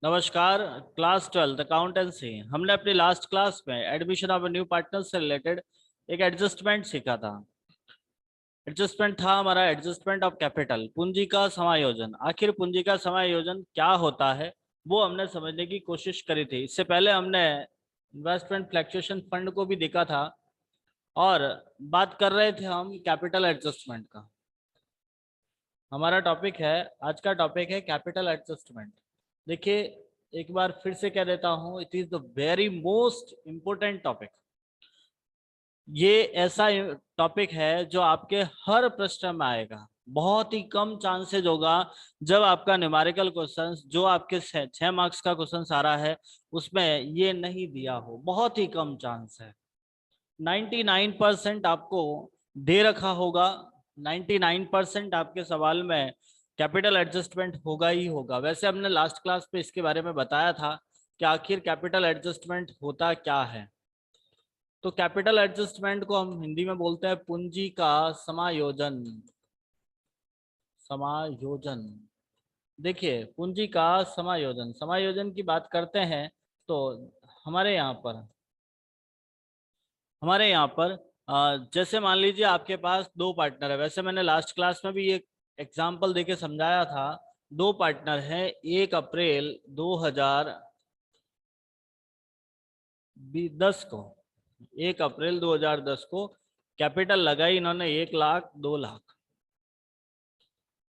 नमस्कार। Class 12 accountancy. हमने अपनी लास्ट क्लास में एडमिशन ऑफ न्यू पार्टनर से रिलेटेड एक एडजस्टमेंट सीखा था। एडजस्टमेंट था हमारा एडजस्टमेंट ऑफ कैपिटल, पूंजी का समायोजन। आखिर पूंजी का समायोजन क्या होता है वो हमने समझने की कोशिश करी थी। इससे पहले हमने इन्वेस्टमेंट फ्लक्चुएशन फंड को भी देखा था और बात कर रहे थे हम कैपिटल एडजस्टमेंट का। हमारा टॉपिक है, आज का टॉपिक है कैपिटल एडजस्टमेंट। देखिए, एक बार फिर से कह देता हूं, it is the very most important topic. ये ऐसा टॉपिक है जो आपके हर प्रश्न में आएगा। बहुत ही कम चांसेज होगा जब आपका न्यूमेरिकल क्वेश्चन जो आपके 6 मार्क्स का क्वेश्चन आ रहा है उसमें ये नहीं दिया हो। बहुत ही कम चांस है। 99% आपको दे रखा होगा। 99% आपके सवाल में कैपिटल एडजस्टमेंट होगा ही होगा। वैसे हमने लास्ट क्लास पे इसके बारे में बताया था कि आखिर कैपिटल एडजस्टमेंट होता क्या है। तो कैपिटल एडजस्टमेंट को हम हिंदी में बोलते हैं पूंजी का समायोजन। समायोजन। देखिए, पूंजी का समायोजन, समायोजन की बात करते हैं तो हमारे यहाँ पर जैसे मान लीजिए आपके पास दो पार्टनर है। वैसे मैंने लास्ट क्लास में भी एक एग्जाम्पल देके समझाया था। दो पार्टनर है, 1 अप्रैल 2010 को, 1 अप्रैल 2010 को कैपिटल लगाई इन्होंने 1 लाख 2 लाख।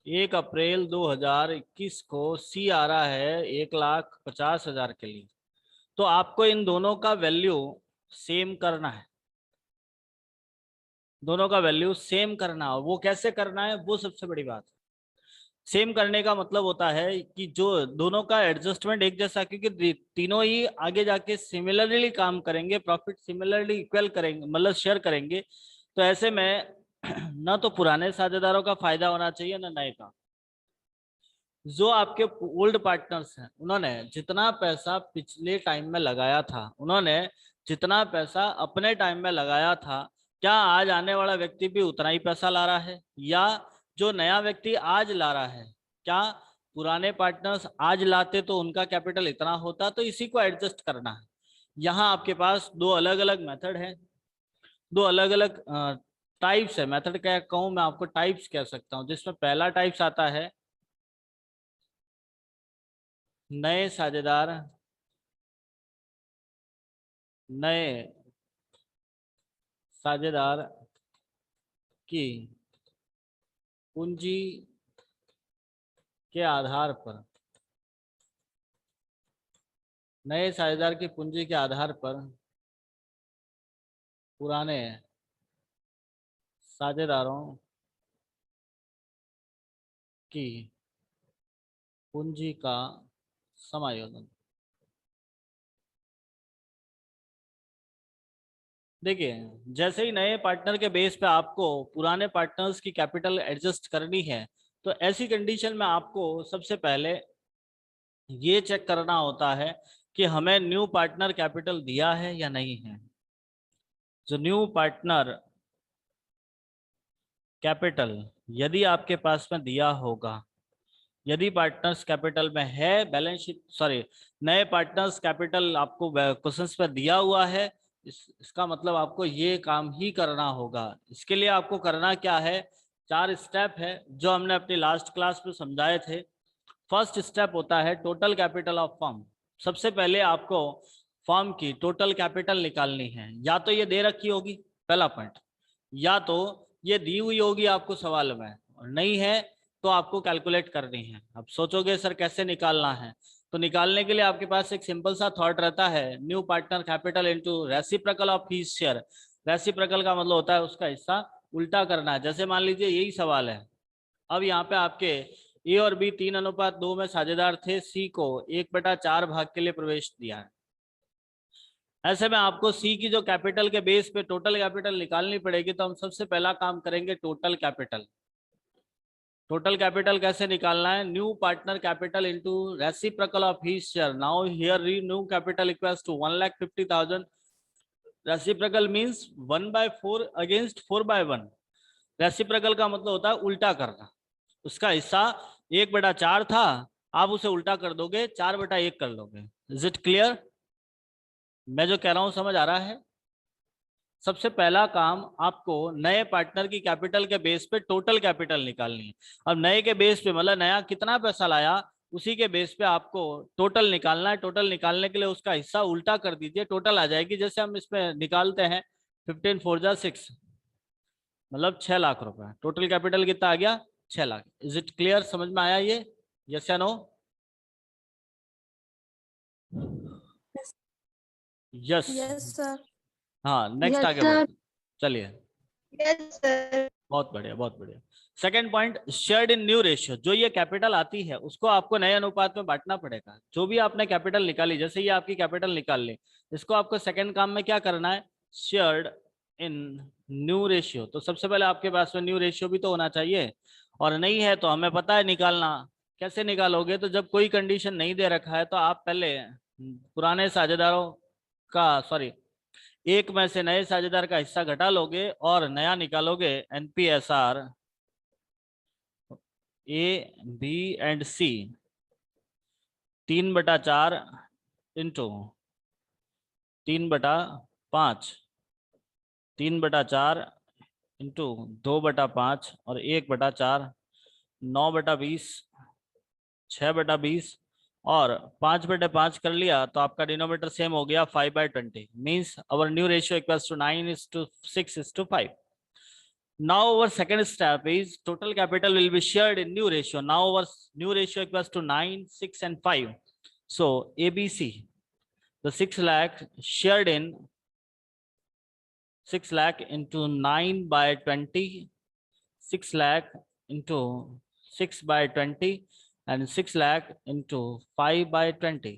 1 अप्रैल 2021 को सी आ रहा है 1,50,000 के लिए। तो आपको इन दोनों का वैल्यू सेम करना है। दोनों का वैल्यू सेम करना है। वो कैसे करना है वो सबसे बड़ी बात है। सेम करने का मतलब होता है कि जो दोनों का एडजस्टमेंट एक जैसा, क्योंकि तीनों ही आगे जाके सिमिलरली काम करेंगे, प्रॉफिट सिमिलरली इक्वल करेंगे, मतलब शेयर करेंगे। तो ऐसे में ना तो पुराने साझेदारों का फायदा होना चाहिए ना नए का। जो आपके ओल्ड पार्टनर्स हैं उन्होंने जितना पैसा पिछले टाइम में लगाया था, उन्होंने जितना पैसा अपने टाइम में लगाया था, क्या आज आने वाला व्यक्ति भी उतना ही पैसा ला रहा है? या जो नया व्यक्ति आज ला रहा है, क्या पुराने पार्टनर्स आज लाते तो उनका कैपिटल इतना होता? तो इसी को एडजस्ट करना है। यहाँ आपके पास दो अलग अलग मेथड है, दो अलग अलग टाइप्स है। मेथड क्या कहूँ मैं आपको, टाइप्स कह सकता हूँ। जिसमें पहला टाइप्स आता है नए साझेदार, नए साझेदार की पूंजी के आधार पर, नए साझेदार की पूंजी के आधार पर पुराने साझेदारों की पूंजी का समायोजन। देखिए, जैसे ही नए पार्टनर के बेस पे आपको पुराने पार्टनर्स की कैपिटल एडजस्ट करनी है, तो ऐसी कंडीशन में आपको सबसे पहले ये चेक करना होता है कि हमें न्यू पार्टनर कैपिटल दिया है या नहीं है। जो न्यू पार्टनर कैपिटल यदि आपके पास में दिया होगा, यदि पार्टनर्स कैपिटल में है, बैलेंस शीट सॉरी, नए पार्टनर्स कैपिटल आपको क्वेश्चंस पे दिया हुआ है, इसका मतलब आपको ये काम ही करना होगा। इसके लिए आपको करना क्या है? 4 स्टेप है जो हमने अपनी लास्ट क्लास में समझाए थे। फर्स्ट स्टेप होता है टोटल कैपिटल ऑफ फर्म। सबसे पहले आपको फर्म की टोटल कैपिटल निकालनी है। या तो ये दे रखी होगी, पहला पॉइंट, या तो ये दी हुई होगी आपको सवाल में, और नहीं है तो आपको कैलकुलेट करनी है। अब सोचोगे सर कैसे निकालना है, तो निकालने के लिए आपके पास एक सिंपल सा थॉट रहता है, new partner capital into reciprocal of his share. Reciprocal का मतलब होता है उसका हिस्सा उल्टा करना है। जैसे मान लीजिए यही सवाल है, अब यहाँ पे आपके ए और बी 3:2 में साझेदार थे, सी को 1/4 भाग के लिए प्रवेश दिया है। ऐसे में आपको सी की जो कैपिटल के बेस पे टोटल कैपिटल निकालनी पड़ेगी। तो हम सबसे पहला काम करेंगे टोटल कैपिटल। टोटल कैपिटल कैसे निकालना है? New partner capital into reciprocal of his share. Now here new capital equals to 1,50,000। Reciprocal means 1/4 against 4/1। Reciprocal का मतलब होता है उल्टा करना। उसका हिस्सा 1/4 था, आप उसे उल्टा कर दोगे, 4/1 कर लोगे। Is it clear? मैं जो कह रहा हूं समझ आ रहा है? सबसे पहला काम आपको नए पार्टनर की कैपिटल के बेस पे टोटल कैपिटल निकालनी है। अब नए के बेस पे मतलब नया कितना पैसा लाया, उसी के बेस पे आपको टोटल निकालना है। टोटल निकालने के लिए उसका हिस्सा उल्टा कर दीजिए, टोटल आ जाएगी। जैसे हम इसमें निकालते हैं 15 4 जा 6, मतलब 6 लाख रुपए। टोटल कैपिटल कितना आ गया? 6 लाख। Is it clear? समझ में आया ये? यस या नो? यस। Yes sir. हाँ, नेक्स्ट यस आगे सर। बढ़ते चलिए। Yes sir. बहुत बढ़िया, बहुत बढ़िया। Second point, shared in new ratio. जो ये कैपिटल आती है उसको आपको नए अनुपात में बांटना पड़ेगा। जो भी आपने कैपिटल निकाली, जैसे ये आपकी कैपिटल निकाल ली, इसको आपको सेकंड काम में क्या करना है? Shared in new ratio. तो सबसे पहले आपके पास में न्यू रेशियो भी तो होना चाहिए, और नहीं है तो हमें पता है निकालना। कैसे निकालोगे? तो जब कोई कंडीशन नहीं दे रखा है तो आप पहले पुराने साझेदारों का, सॉरी, एक में से नए साझेदार का हिस्सा घटा लोगे और नया निकालोगे। NPSR A B and C 3/4 into 3/5, 3/4 into 2/5 और 1/4, 9/20, 6/20 और 5/5 कर लिया तो आपका डिनोमिनेटर सेम हो गया 5/20। Means our new ratio equals to 9:6:5। Now our second step is total capital will be shared in new ratio. Now our new ratio equals to 9, 6 and 5. So ABC, the 6 lakh shared in 6 lakh into 9/20, 6 lakh into 6/20 and 6 lakh into 5/20.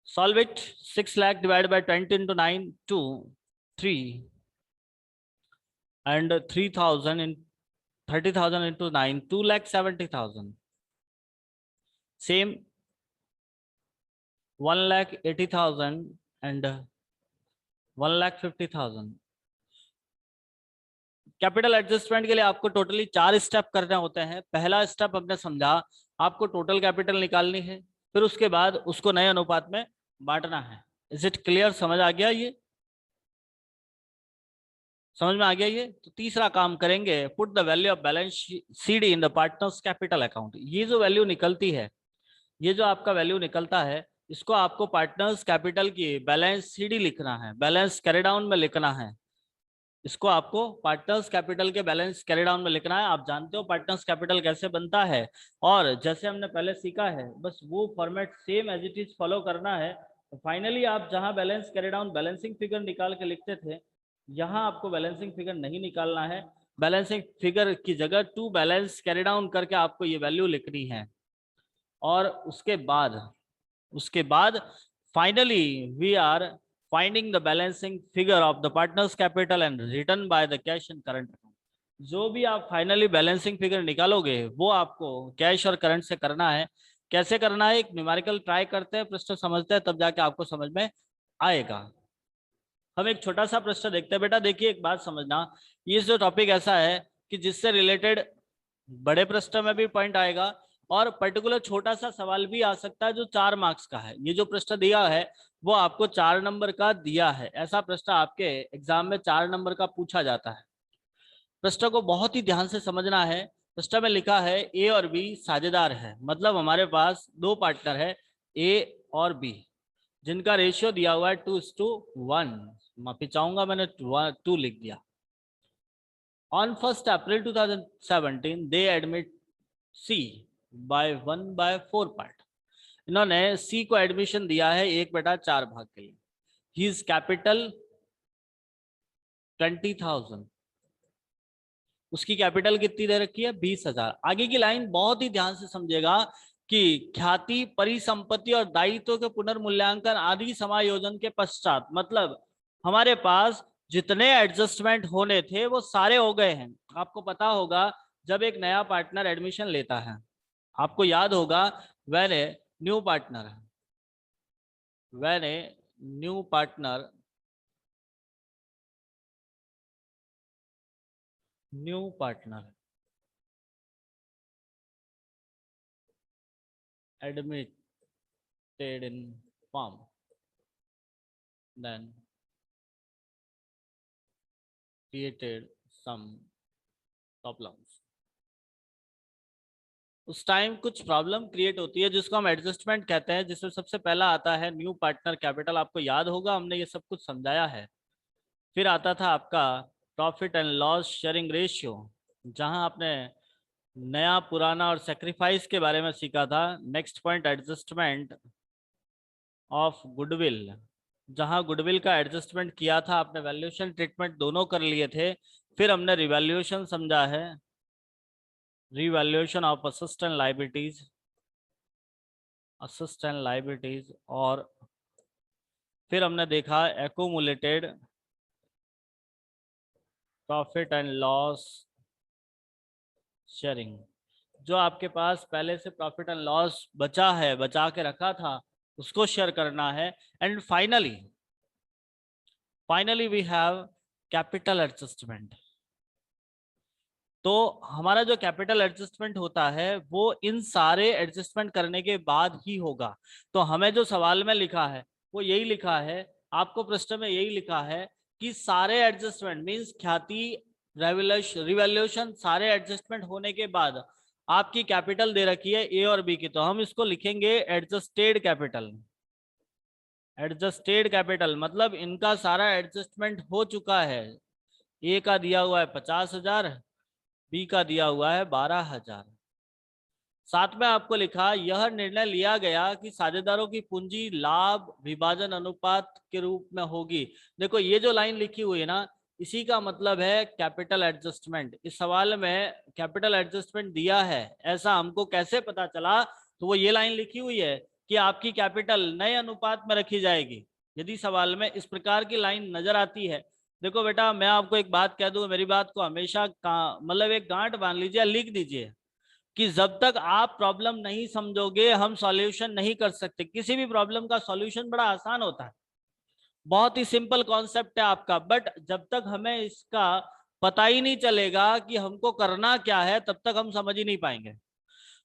Solve it. 6 lakh divided by 20 into 9, 2, 3 and 3,000 in 30,000 into 9, 2,70,000. Same 1,80,000 and 1,50,000। Capital adjustment के लिए आपको totally 4 step करने होते हैं। पहला step हमने समझा, आपको टोटल कैपिटल निकालनी है, फिर उसके बाद उसको नए अनुपात में बांटना है। Is it clear? समझ आ गया ये? समझ में आ गया ये? तो तीसरा काम करेंगे, put the value of balance CD in the partners capital account. ये जो वैल्यू निकलती है, ये जो आपका वैल्यू निकलता है, इसको आपको पार्टनर्स कैपिटल की बैलेंस सीडी लिखना है, बैलेंस कैरी डाउन में लिखना है। इसको आपको पार्टनर्स कैपिटल के बैलेंस कैरी डाउन में लिखना है। आप जानते हो पार्टनर्स कैपिटल कैसे बनता है, और जैसे हमने पहले सीखा है बस वो format same as it is follow करना है। तो फाइनली आप जहां balance carry down balancing figure निकाल के लिखते थे, यहाँ आपको बैलेंसिंग फिगर नहीं निकालना है। बैलेंसिंग फिगर की जगह टू बैलेंस कैरी डाउन करके आपको ये वैल्यू लिखनी है। और उसके बाद finally we are finding the balancing figure of the partners capital and written by the cash and current account। जो भी आप फाइनली बैलेंसिंग फिगर निकालोगे वो आपको कैश और करंट से करना है। कैसे करना है? एक न्यूमेरिकल ट्राई करते हैं, प्रश्न समझते हैं, तब जाके आपको समझ में आएगा। हम एक छोटा सा प्रश्न देखते हैं। बेटा देखिए, एक बात समझना, ये जो टॉपिक ऐसा है कि जिससे रिलेटेड बड़े प्रश्न में भी पॉइंट आएगा और पर्टिकुलर छोटा सा सवाल भी आ सकता है जो 4 मार्क्स का है। ये जो प्रश्न दिया है वो आपको 4 नंबर का दिया है। ऐसा प्रश्न आपके एग्जाम में 4 नंबर का पूछा जाता है। प्रश्न को बहुत ही ध्यान से समझना है। प्रश्न में लिखा है ए और बी साझेदार है, मतलब हमारे पास 2 पार्टनर है ए और बी, जिनका रेशियो दिया हुआ है 2:1। माफी चाहूंगा, मैंने 2 लिख दिया। On 1st April 2017 they admit C by 1/4 part। इन्होंने C को एडमिशन दिया है 1/4 भाग के लिए। His capital 20,000। उसकी कैपिटल कितनी दे रखी है? 20,000। आगे की लाइन बहुत ही ध्यान से समझेगा कि ख्याति, परिसंपत्ति और दायित्व के पुनर्मूल्यांकन आदि समायोजन के पश्चात, मतलब हमारे पास जितने एडजस्टमेंट होने थे वो सारे हो गए हैं। आपको पता होगा जब एक नया पार्टनर एडमिशन लेता है, आपको याद होगा when a new partner admitted in firm, then created some problems. उस टाइम कुछ प्रॉब्लम क्रिएट होती है जिसको हम एडजस्टमेंट कहते हैं, जिसमें सबसे पहला आता है न्यू पार्टनर कैपिटल। आपको याद होगा हमने ये सब कुछ समझाया है। फिर आता था आपका profit and loss sharing ratio, जहां आपने नया पुराना और सेक्रीफाइस के बारे में सीखा था। Next point adjustment of goodwill, जहां गुडविल का एडजस्टमेंट किया था आपने, वैल्यूएशन ट्रीटमेंट दोनों कर लिए थे। फिर हमने रिवैल्यूएशन समझा है, रिवैल्यूएशन ऑफ असिस्टेंट लायबिलिटीज, और फिर हमने देखा accumulated profit and loss sharing. जो आपके पास पहले से प्रॉफिट एंड लॉस बचा है, बचा के रखा था, उसको शेयर करना है। And finally we have capital adjustment. तो हमारा जो कैपिटल एडजस्टमेंट होता है वो इन सारे एडजस्टमेंट करने के बाद ही होगा। तो हमें जो सवाल में लिखा है वो यही लिखा है, आपको प्रश्न में यही लिखा है कि सारे एडजस्टमेंट मींस ख्याति, रिवैल्यूएशन, सारे एडजस्टमेंट होने के बाद आपकी कैपिटल दे रखी है ए और बी की, तो हम इसको लिखेंगे एडजस्टेड कैपिटल। एडजस्टेड कैपिटल मतलब इनका सारा एडजस्टमेंट हो चुका है। ए का दिया हुआ है 50,000, बी का दिया हुआ है 12,000। साथ में आपको लिखा यह निर्णय लिया गया कि साझेदारों की पूंजी लाभ विभाजन अनुपात के रूप में होगी। देखो ये जो लाइन लिखी हुई है ना, इसी का मतलब है कैपिटल एडजस्टमेंट। इस सवाल में कैपिटल एडजस्टमेंट दिया है, ऐसा हमको कैसे पता चला? तो वो ये लाइन लिखी हुई है कि आपकी कैपिटल नए अनुपात में रखी जाएगी। यदि सवाल में इस प्रकार की लाइन नजर आती है, देखो बेटा मैं आपको एक बात कह दूं, मेरी बात को हमेशा मतलब एक गांठ बांध लीजिए, लिख दीजिए कि जब तक आप प्रॉब्लम नहीं समझोगे हम सॉल्यूशन नहीं कर सकते। किसी भी प्रॉब्लम का सॉल्यूशन बड़ा आसान होता है, बहुत ही सिंपल कॉन्सेप्ट है आपका, बट जब तक हमें इसका पता ही नहीं चलेगा कि हमको करना क्या है तब तक हम समझ ही नहीं पाएंगे।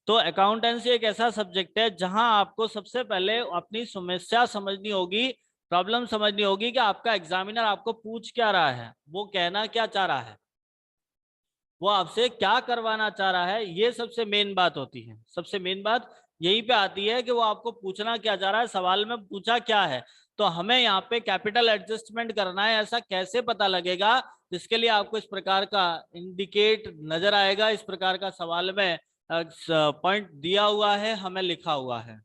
तो अकाउंटेंसी एक ऐसा सब्जेक्ट है जहां आपको सबसे पहले अपनी समस्या समझनी होगी, प्रॉब्लम समझनी होगी कि आपका एग्जामिनर आपको पूछ क्या रहा है, वो कहना क्या चाह रहा है, वो आपसे क्या करवाना चाह रहा है। ये सबसे मेन बात होती है। सबसे मेन बात यहीं पे आती है कि वो आपको पूछना क्या चाह रहा है, सवाल में पूछा क्या है। तो हमें यहाँ पे कैपिटल एडजस्टमेंट करना है, ऐसा कैसे पता लगेगा? जिसके लिए आपको इस प्रकार का इंडिकेट नजर आएगा, इस प्रकार का सवाल में पॉइंट दिया हुआ है, हमें लिखा हुआ है।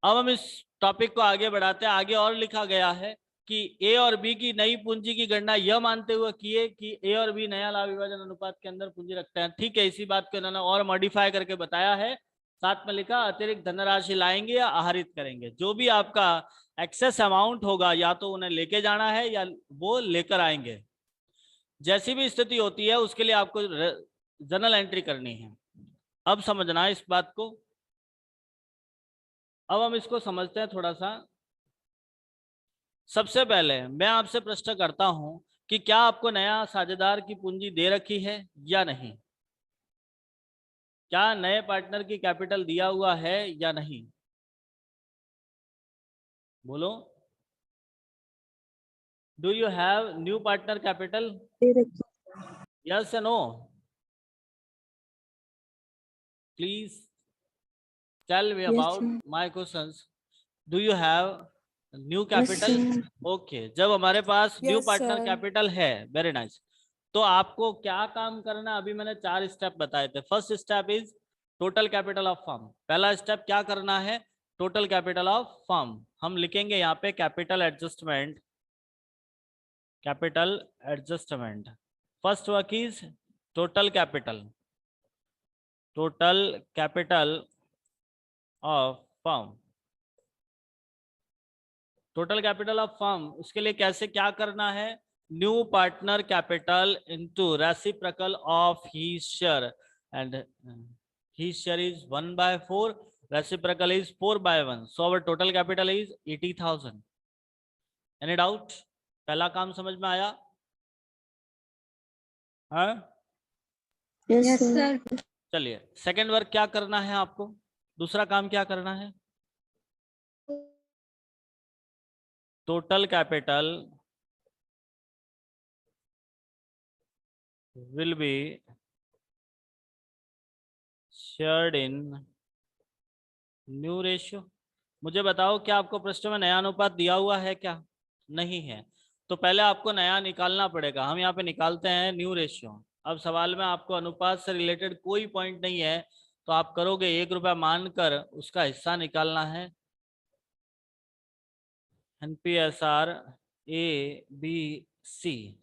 अब हम इस टॉपिक को आगे बढ़ाते हैं। आगे और लिखा गया है कि ए और बी की नई पूंजी की गणना यह मानते हुए किए कि ए और बी नया लाभ विभाजन अनुपात के अंदर पूंजी रखते हैं। ठीक है, इसी बात को इन्होंने और मॉडिफाई करके बताया है। साथ में लिखा अतिरिक्त धनराशि लाएंगे या आहरित करेंगे। जो भी आपका एक्सेस अमाउंट होगा या तो उन्हें लेके जाना है या वो लेकर आएंगे। जैसी भी स्थिति होती है उसके लिए आपको जर्नल एंट्री करनी है। अब समझना है इस बात को। अब हम इसको समझते हैं थोड़ा सा। सबसे पहले मैं आपसे प्रश्न करता हूं कि क्या आपको नया साझेदार की पूंजी दे रखी है या नहीं? क्या नए पार्टनर की कैपिटल दिया हुआ है या नहीं? बोलो, do you have new partner capital? Yes या no? Please tell me about my questions. Do you have new capital? Okay, जब हमारे पास न्यू पार्टनर कैपिटल है, वेरी नाइस, तो आपको क्या काम करना? अभी मैंने 4 स्टेप बताए थे। First step is total capital of firm. पहला स्टेप क्या करना है? Total capital of firm. हम लिखेंगे यहाँ पे capital adjustment. Capital adjustment first work is total capital. Total capital of firm. Total capital of firm, उसके लिए कैसे क्या करना है? New partner capital into reciprocal of he share, and he share is 1/4, reciprocal is 4/1, so our total capital is 80,000। Any doubt? पहला काम समझ में आया? हाँ? Yes sir. चलिए, सेकेंड वर्क क्या करना है आपको? दूसरा काम क्या करना है, total capital will be shared in new ratio. मुझे बताओ क्या आपको प्रश्न में नया अनुपात दिया हुआ है क्या? नहीं है, तो पहले आपको नया निकालना पड़ेगा। हम यहाँ पे निकालते हैं न्यू रेशियो। अब सवाल में आपको अनुपात से रिलेटेड कोई पॉइंट नहीं है, तो आप करोगे 1 रुपया मानकर उसका हिस्सा निकालना है। NPSR ABC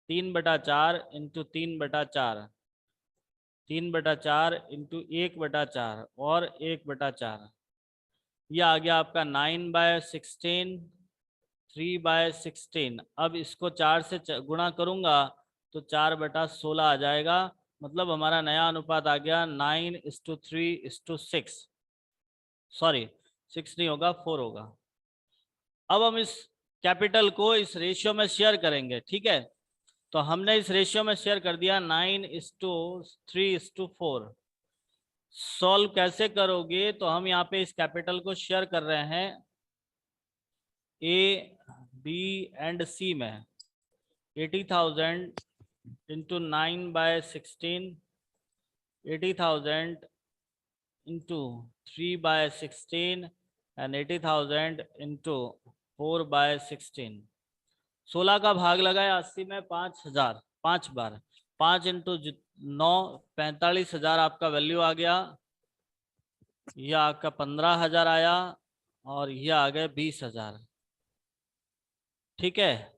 3/4 इंटू 3/4, 3/4 इंटू 1/4 और 1/4, ये आ गया आपका 9/16, 3/16। अब इसको 4 से गुणा करूंगा तो 4/16 आ जाएगा। मतलब हमारा नया अनुपात आ गया 9:3:6। सॉरी 6 नहीं होगा, 4 होगा। अब हम इस कैपिटल को इस रेशियो में शेयर करेंगे, ठीक है। तो हमने इस रेशियो में शेयर कर दिया 9:3:4। सॉल्व कैसे करोगे, तो हम यहाँ पे इस कैपिटल को शेयर कर रहे हैं A, B एंड C में। 80,000 इंटू 9/16, 80,000 इंटू 3/16 एंड 80,000 इंटू 4/16। 16 का भाग लगाया 80 में, 5,000 5 बार, 5 इंटू 9, 45,000 आपका वैल्यू आ गया। यह आपका 15,000 आया और यह आ गए 20,000। ठीक है,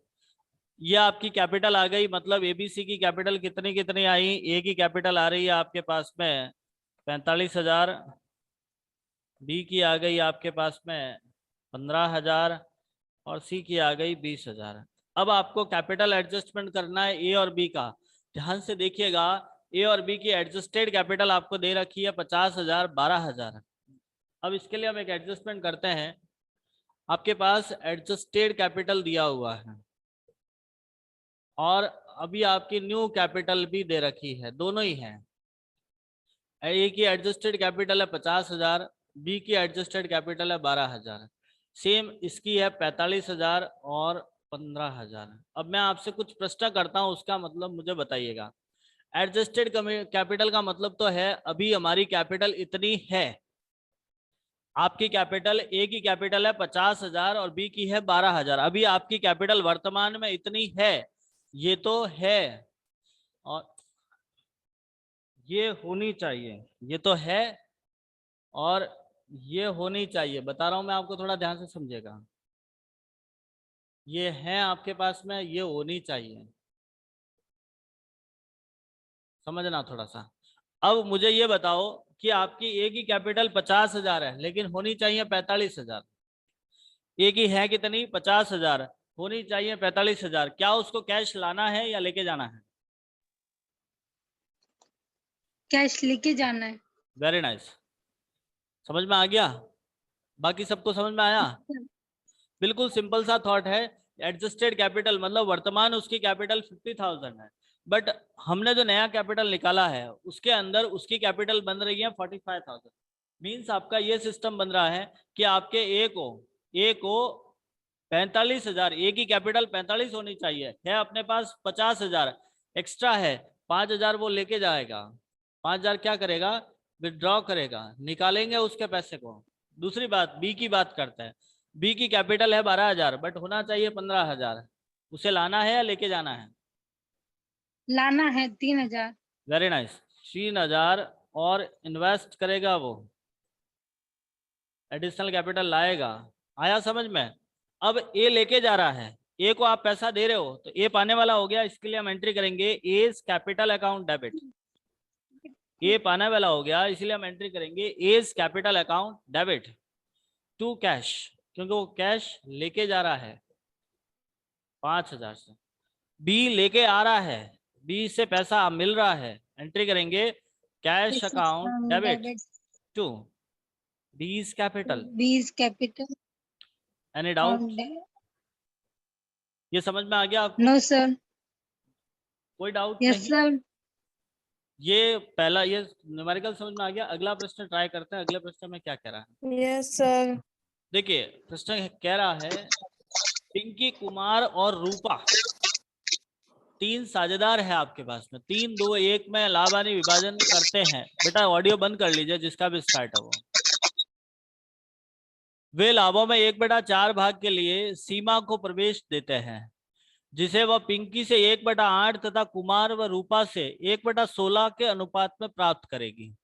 ये आपकी कैपिटल आ गई। मतलब एबीसी की कैपिटल कितनी कितनी आई? ए की कैपिटल आ रही है आपके पास में 45,000, बी की आ गई आपके पास में 15,000 और सी की आ गई 20,000। अब आपको कैपिटल एडजस्टमेंट करना है ए और बी का। ध्यान से देखिएगा, ए और बी की एडजस्टेड कैपिटल आपको दे रखी है 50,000, 12,000। अब इसके लिए हम एक एडजस्टमेंट करते हैं। आपके पास एडजस्टेड कैपिटल दिया हुआ है और अभी आपकी न्यू कैपिटल भी दे रखी है, दोनों ही हैं। ए की एडजस्टेड कैपिटल है 50,000, बी की एडजस्टेड कैपिटल है 12,000। सेम इसकी है 45,000 और 15,000। अब मैं आपसे कुछ प्रश्न करता हूं, उसका मतलब मुझे बताइएगा। एडजस्टेड कैपिटल का मतलब तो है अभी हमारी कैपिटल इतनी है। आपकी कैपिटल, ए की कैपिटल है 50,000 और बी की है 12,000। अभी आपकी कैपिटल वर्तमान में इतनी है, ये तो है, और ये होनी चाहिए, ये तो है और ये होनी चाहिए। बता रहा हूं मैं आपको, थोड़ा ध्यान से समझिएगा। ये है आपके पास में, ये होनी चाहिए, समझना थोड़ा सा। अब मुझे ये बताओ कि आपकी ए की कैपिटल 50,000 है लेकिन होनी चाहिए 45,000। ए की है कितनी? 50,000, होनी चाहिए 45,000। क्या उसको कैश लाना है या लेके जाना है? कैश लेके जाना है। वेरी नाइस, समझ में आ गया? बाकी सबको समझ में आया? बिल्कुल सिंपल सा थॉट है। एडजस्टेड कैपिटल मतलब वर्तमान उसकी कैपिटल 50,000 है, बट हमने जो नया कैपिटल निकाला है उसके अंदर उसकी कैपिटल बन रही है 45,000। मीन्स आपका ये सिस्टम बन रहा है कि आपके ए को 45,000, ए की कैपिटल 45 होनी चाहिए, है अपने पास 50,000 एक्स्ट्रा है, 5,000 वो लेके जाएगा। 5,000 क्या करेगा? विड्रॉ करेगा, निकालेंगे उसके पैसे को। दूसरी बात, बी की बात करते हैं। बी की कैपिटल है 12,000 बट होना चाहिए 15,000। उसे लाना है या लेके जाना है? लाना है 3,000। वेरी नाइस, 3,000 और इन्वेस्ट करेगा वो, एडिशनल कैपिटल लाएगा। आया समझ में? अब ए लेके जा रहा है, ए को आप पैसा दे रहे हो तो ए पाने वाला हो गया, इसके लिए हम एंट्री करेंगे as capital account debit. A पाने वाला हो गया इसलिए हम एंट्री करेंगे as capital account debit to cash, क्योंकि वो कैश लेके जा रहा है 5,000 से। बी लेके आ रहा है, बी से पैसा मिल रहा है, एंट्री करेंगे cash account debit to B's capital. B's capital. Any doubt? ये समझ में आ गया आपको? No sir. कोई डाउट यस नहीं? सर। ये पहला, ये न्यूमेरिकल समझ में आ गया। अगला प्रश्न ट्राई करते हैं, अगले प्रश्न में क्या कह रहा है। Yes sir. देखिए प्रश्न कह रहा है पिंकी, कुमार और रूपा तीन साझेदार है आपके पास में, 3, 2, 1 में लाभानी विभाजन करते हैं। बेटा ऑडियो बंद कर लीजिए जिसका भी स्टार्ट है वो। वे लाभों में 1/4 भाग के लिए सीमा को प्रवेश देते हैं, जिसे वह पिंकी से 1/8 तथा कुमार व रूपा से 1/16 के अनुपात में प्राप्त करेगी।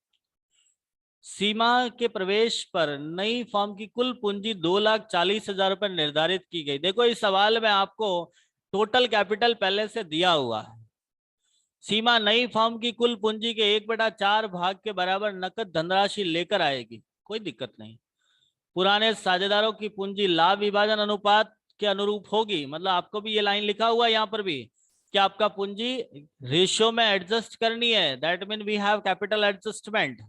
सीमा के प्रवेश पर नई फर्म की कुल पूंजी 2,40,000 रुपए निर्धारित की गई। देखो इस सवाल में आपको टोटल कैपिटल पहले से दिया हुआ है। सीमा नई फर्म की कुल पूंजी के 1/4 भाग के बराबर नकद धनराशि लेकर आएगी, कोई दिक्कत नहीं। पुराने साझेदारों की पूंजी लाभ विभाजन अनुपात के अनुरूप होगी, मतलब आपको भी ये लाइन लिखा हुआ है यहाँ पर भी कि आपका पूंजी रेशियो में एडजस्ट करनी है। That mean we have capital adjustment.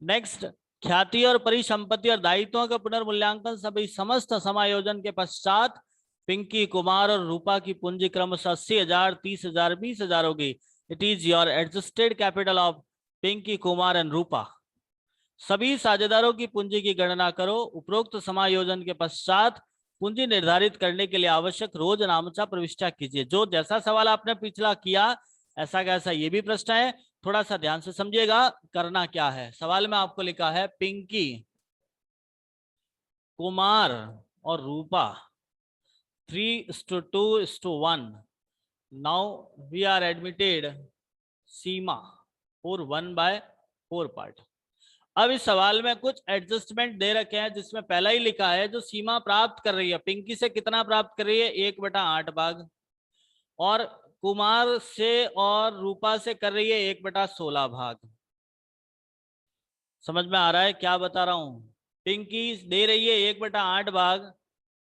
Next, ख्याति और परिसंपत्ति और दायित्वों का पुनर्मूल्यांकन सभी समस्त समायोजन के पश्चात पिंकी, कुमार और रूपा की पूंजी क्रमशः 80,000, 30,000, 20,000 होगी। It is your adjusted capital of Pinki, Kumar and Rupa. सभी साझेदारों की पूंजी की गणना करो। उपरोक्त समायोजन के पश्चात पूंजी निर्धारित करने के लिए आवश्यक रोज नामचा प्रविष्टि कीजिए। जो जैसा सवाल आपने पिछला किया ऐसा कैसा ये भी प्रश्न है, थोड़ा सा ध्यान से समझिएगा। करना क्या है, सवाल में आपको लिखा है पिंकी, कुमार और रूपा 3:2:1। नाउ वी आर एडमिटेड सीमा और 1/4 पार्ट। अब इस सवाल में कुछ एडजस्टमेंट दे रखे हैं, जिसमें पहला ही लिखा है जो सीमा प्राप्त कर रही है पिंकी से कितना प्राप्त कर रही है 1/8 भाग, और कुमार से और रूपा से कर रही है 1/16 भाग। समझ में आ रहा है क्या बता रहा हूं? पिंकी दे रही है 1/8 भाग,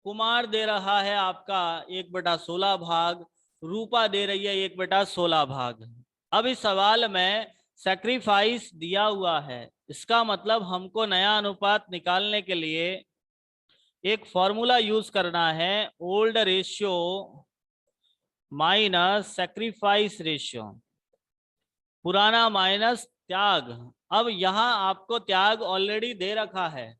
कुमार दे रहा है आपका 1/16 भाग, रूपा दे रही है 1/16 भाग। अब इस सवाल में सैक्रिफाइस दिया हुआ है, इसका मतलब हमको नया अनुपात निकालने के लिए एक फॉर्मूला यूज करना है, old ratio minus sacrifice ratio, पुराना माइनस त्याग। अब यहां आपको त्याग ऑलरेडी दे रखा है,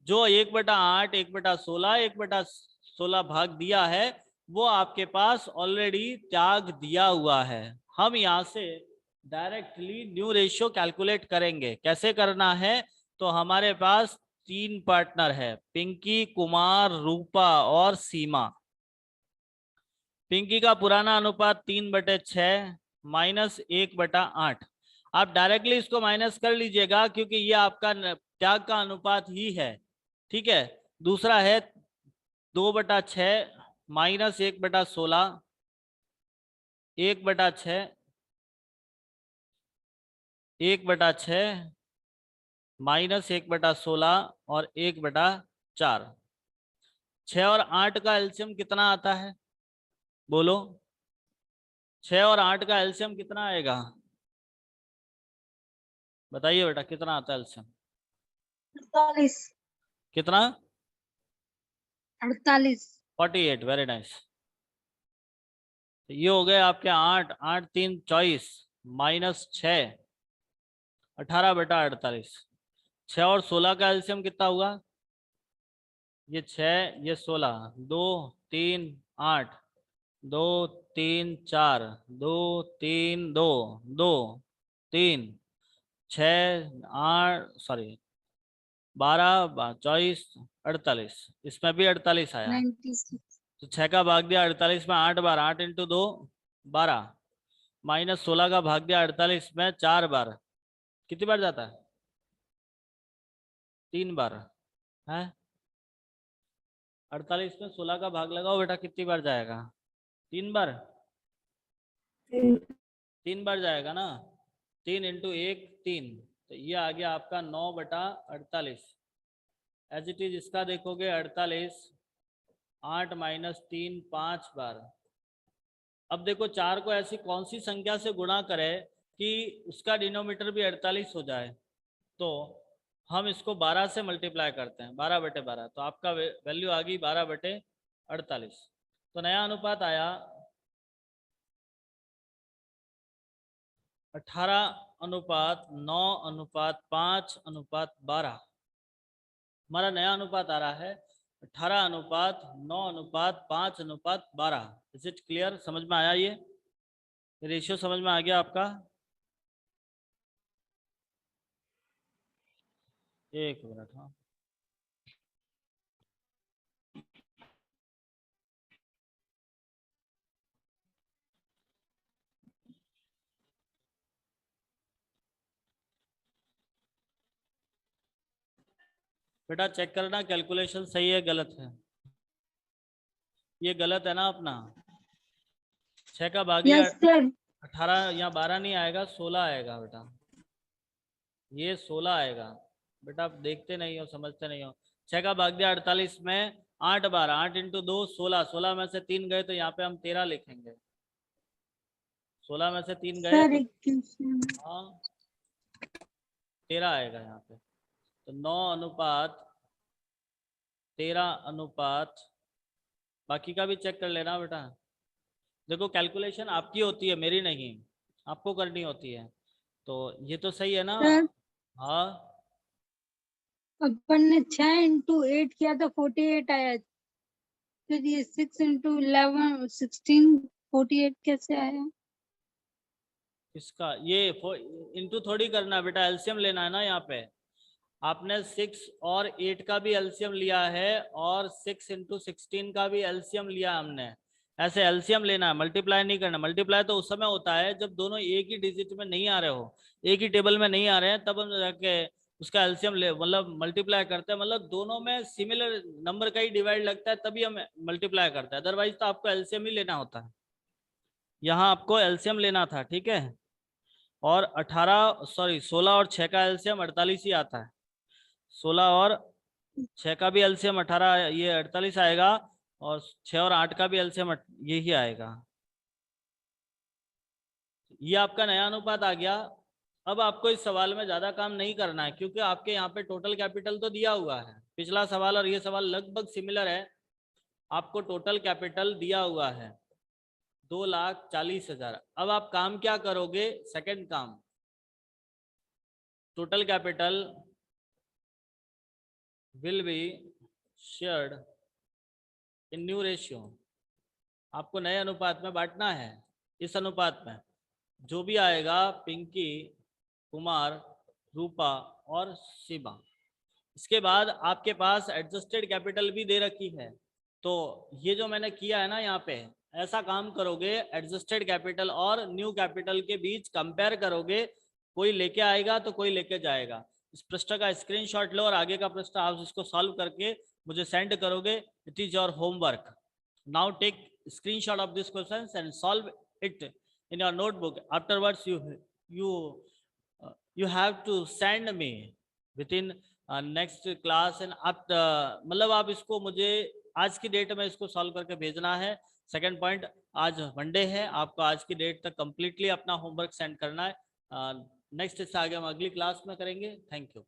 जो 1/8, 1/16, 1/16 भाग दिया है वो आपके पास ऑलरेडी त्याग दिया हुआ है। हम यहां से डायरेक्टली न्यू रेशियो कैलकुलेट करेंगे। कैसे करना है, तो हमारे पास 3 पार्टनर है, पिंकी, कुमार, रूपा और सीमा। पिंकी का पुराना अनुपात 3/6 माइनस 1/8। आप डायरेक्टली इसको माइनस कर लीजिएगा क्योंकि ये आपका त्याग का अनुपात ही है, ठीक है। दूसरा है 2/6 माइनस 1/16, 1/6, 1/6 माइनस 1/16 और 1/4। 6 और 8 का एलसीएम कितना आता है, बोलो? 6 और 8 का एलसीएम कितना आएगा, बताइए बेटा, कितना आता है एलसीएम? 48। कितना? 48। 48। Very nice. ये हो गए आपके 8, 8 3 24 माइनस 6, 18/48। 6 और 16 का एलसीएम कितना हुआ? ये 6, ये 16, 2 3 8, 2 3 4, 2 3 2, 2 3 6 8, सॉरी 12 24 48, इसमें भी 48 आया। 96। तो 6 का भाग दिया 48 में 8 बार, 8 × 2 12, माइनस 16 का भाग दिया 48 में 4 बार, कितनी बार जाता है? 3 बार है। 48 में 16 का भाग लगाओ बेटा, कितनी बार जाएगा? 3 बार। 3 बार जाएगा ना, 3 × 1 3, तो ये आ गया आपका 9/48। एज इट इज इसका देखोगे 48, 8 माइनस 3 5 बार। अब देखो 4 को ऐसी कौन सी संख्या से गुणा करें कि उसका डिनोमीटर भी 48 हो जाए, तो हम इसको 12 से मल्टीप्लाई करते हैं, 12/12, तो आपका वैल्यू आ गई 12/48। तो नया अनुपात आया 18:9:5:12 हमारा नया अनुपात आ रहा है 18:9:5:12। Is it clear? समझ में आया? ये रेशियो समझ में आ गया आपका? एक मिनट। हाँ, बेटा चेक करना कैलकुलेशन सही है गलत है। ये गलत है ना अपना। 6 का भागी यस सर। 18 यहाँ 12 नहीं आएगा, 16 आएगा बेटा। ये 16 आएगा बेटा। आप देखते नहीं हो, समझते नहीं हो। 6 का भाग दिया 48 में 8 12 8 इंटू 2 16। 16 में से 3 गए तो यहाँ पे हम 13 लिखेंगे। 16 में से 3 गए सर तो एक क्वेश्चन। हाँ 13 आएगा यहाँ पे। तो 9:13 बाकी का भी चेक कर लेना बेटा। देखो कैलकुलेशन आपकी होती है, मेरी नहीं, आपको करनी होती है। तो ये तो सही है ना? सर हाँ अपन ने 6 इंटू 8 किया तो 48 आया। फिर ये 6 इंटू 11 16 48 कैसे आया? इसका ये इंटू थोड़ी करना है बेटा, एलसीएम लेना है ना यहाँ पे। आपने 6 और 8 का भी एलसीएम लिया है और 6 इंटू 16 का भी एलसीएम लिया हमने। ऐसे एलसीएम लेना है, मल्टीप्लाई नहीं करना। मल्टीप्लाई तो उस समय होता है जब दोनों एक ही डिजिट में नहीं आ रहे हो, एक ही टेबल में नहीं आ रहे हैं, तब हम जाके उसका एलसीएम ले मतलब मल्टीप्लाई करते हैं। मतलब दोनों में सिमिलर नंबर का ही डिवाइड लगता है तभी हम मल्टीप्लाई करते हैं, अदरवाइज तो आपको एलसीएम ही लेना होता है। यहाँ आपको एलसीएम लेना था, ठीक है। और 16 और 6 का एलसीएम 48 ही आता है। 16 और 6 का भी एलसीएम 18, ये 48 आएगा। और 6 और 8 का भी एलसीएम यही आएगा। ये आपका नया अनुपात आ गया। अब आपको इस सवाल में ज्यादा काम नहीं करना है क्योंकि आपके यहाँ पे टोटल कैपिटल तो दिया हुआ है। पिछला सवाल और ये सवाल लगभग सिमिलर है। आपको टोटल कैपिटल दिया हुआ है 2,40,000। अब आप काम क्या करोगे? सेकंड काम, total capital will be shared in new ratio. आपको नए अनुपात में बांटना है। इस अनुपात में जो भी आएगा, पिंकी, कुमार, रूपा और शिवा। इसके बाद आपके पास एडजस्टेड कैपिटल भी दे रखी है। तो ये जो मैंने किया है ना यहाँ पे, ऐसा काम करोगे, एडजस्टेड कैपिटल और न्यू कैपिटल के बीच कंपेयर करोगे। कोई लेके आएगा तो कोई लेके जाएगा। इस पृष्ठ का स्क्रीनशॉट लो और आगे का पृष्ठ आप इसको सॉल्व करके मुझे सेंड करोगे। It is your homework. Now take screenshot of this questions and solve it in your notebook. Afterwards you have to send me within next class and after मतलब आप इसको मुझे आज की डेट में इसको सॉल्व करके भेजना है। सेकंड पॉइंट, आज मंडे है, आपको आज की डेट तक कंप्लीटली अपना होमवर्क सेंड करना है। नेक्स्ट इससे आगे हम अगली क्लास में करेंगे। Thank you.